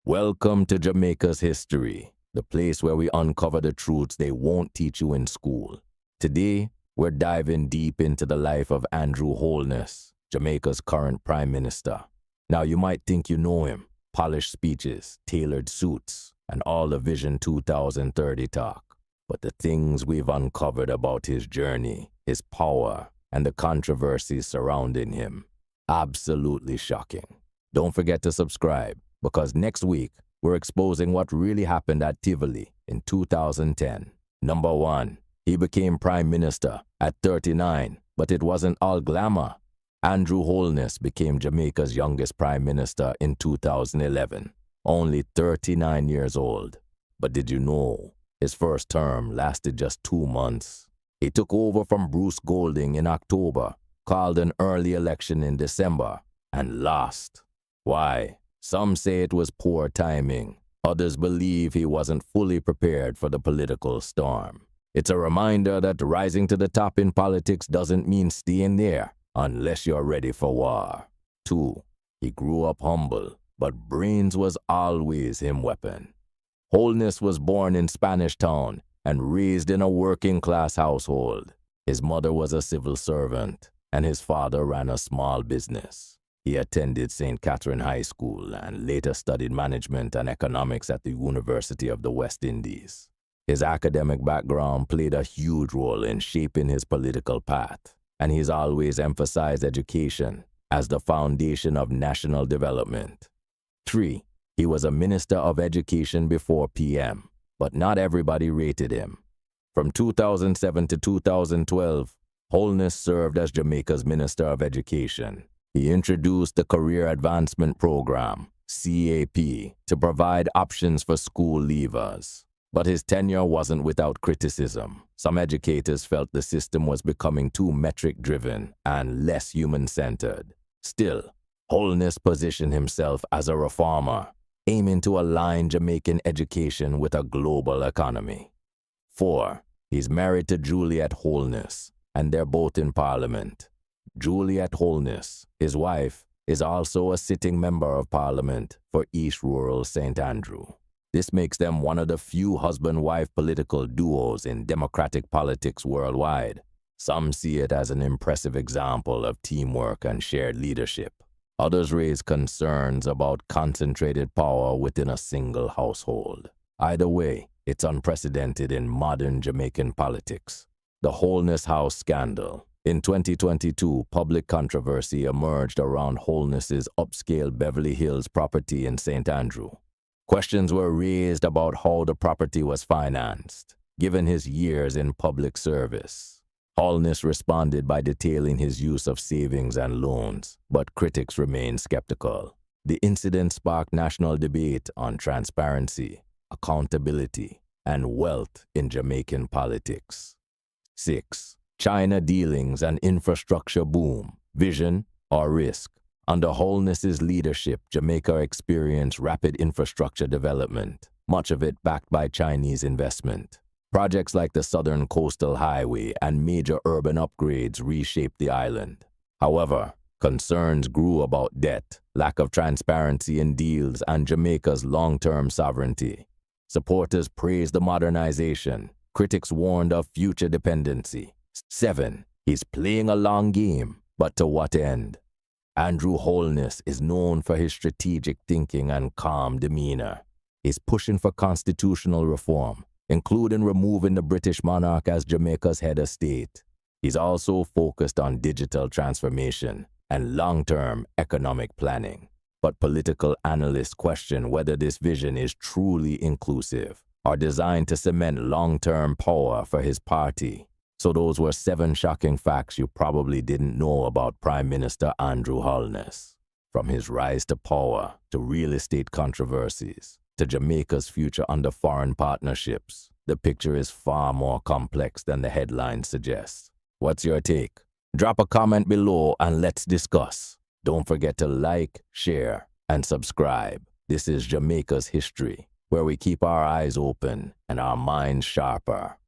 Welcome to Jamaica's history, the place where we uncover the truths they won't teach you in school. Today, we're diving deep into the life of Andrew Holness, Jamaica's current Prime Minister. Now, you might think you know him, polished speeches, tailored suits, and all the Vision 2030 talk. But the things we've uncovered about his journey, his power, and the controversies surrounding him, absolutely shocking. Don't forget to subscribe, because next week, we're exposing what really happened at Tivoli in 2010. Number 1, he became Prime Minister at 39, but it wasn't all glamour. Andrew Holness became Jamaica's youngest Prime Minister in 2011, only 39 years old. But did you know his first term lasted just 2 months? He took over from Bruce Golding in October, called an early election in December, and lost. Why? Some say it was poor timing. Others believe he wasn't fully prepared for the political storm. It's a reminder that rising to the top in politics doesn't mean staying there unless you're ready for war. 2, he grew up humble, but brains was always his weapon. Holness was born in Spanish Town and raised in a working-class household. His mother was a civil servant, and his father ran a small business. He attended St. Catherine High School and later studied management and economics at the University of the West Indies. His academic background played a huge role in shaping his political path, and he's always emphasized education as the foundation of national development. 3, he was a Minister of Education before PM, but not everybody rated him. From 2007 to 2012, Holness served as Jamaica's Minister of Education. He introduced the Career Advancement Program, CAP, to provide options for school leavers. But his tenure wasn't without criticism. Some educators felt the system was becoming too metric-driven and less human-centered. Still, Holness positioned himself as a reformer, aiming to align Jamaican education with a global economy. 4, he's married to Juliet Holness, and they're both in Parliament. Juliet Holness, his wife, is also a sitting member of Parliament for East Rural St. Andrew. This makes them one of the few husband-wife political duos in democratic politics worldwide. Some see it as an impressive example of teamwork and shared leadership. Others raise concerns about concentrated power within a single household. Either way, it's unprecedented in modern Jamaican politics. The Holness House scandal. In 2022, public controversy emerged around Holness's upscale Beverly Hills property in St. Andrew. Questions were raised about how the property was financed, given his years in public service. Holness responded by detailing his use of savings and loans, but critics remain skeptical. The incident sparked national debate on transparency, accountability, and wealth in Jamaican politics. 6, China dealings and infrastructure boom, vision or risk. Under Holness's leadership, Jamaica experienced rapid infrastructure development, much of it backed by Chinese investment. Projects like the Southern Coastal Highway and major urban upgrades reshaped the island. However, concerns grew about debt, lack of transparency in deals, and Jamaica's long-term sovereignty. Supporters praised the modernization. Critics warned of future dependency. 7, he's playing a long game, but to what end? Andrew Holness is known for his strategic thinking and calm demeanor. He's pushing for constitutional reform, including removing the British monarch as Jamaica's head of state. He's also focused on digital transformation and long-term economic planning. But political analysts question whether this vision is truly inclusive or designed to cement long-term power for his party. So those were 7 shocking facts you probably didn't know about Prime Minister Andrew Holness. From his rise to power, to real estate controversies, to Jamaica's future under foreign partnerships, the picture is far more complex than the headlines suggest. What's your take? Drop a comment below and let's discuss. Don't forget to like, share, and subscribe. This is Jamaica's history, where we keep our eyes open and our minds sharper.